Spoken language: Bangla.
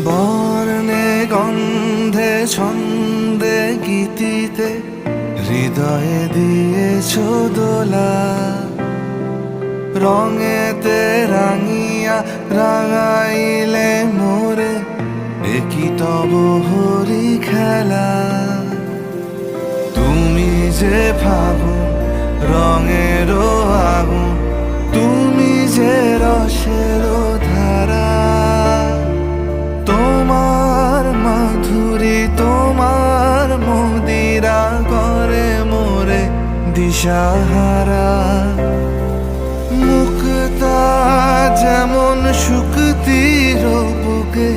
বর্ণে গন্ধে ছন্দে গীতিতে হৃদয়ে দিয়েছ দোলা, রঙেতে রাঙিয়া রাঙাইলে মোরে একই তব হরি খেলা। তুমি যে ফাগুন রঙের আগুন, তুমি যে রসের ধারা, তোমার মাধুরী তোমার মদিরা করে মোরে দিশাহারা। মুক্তা যেমন শুকতির বুকে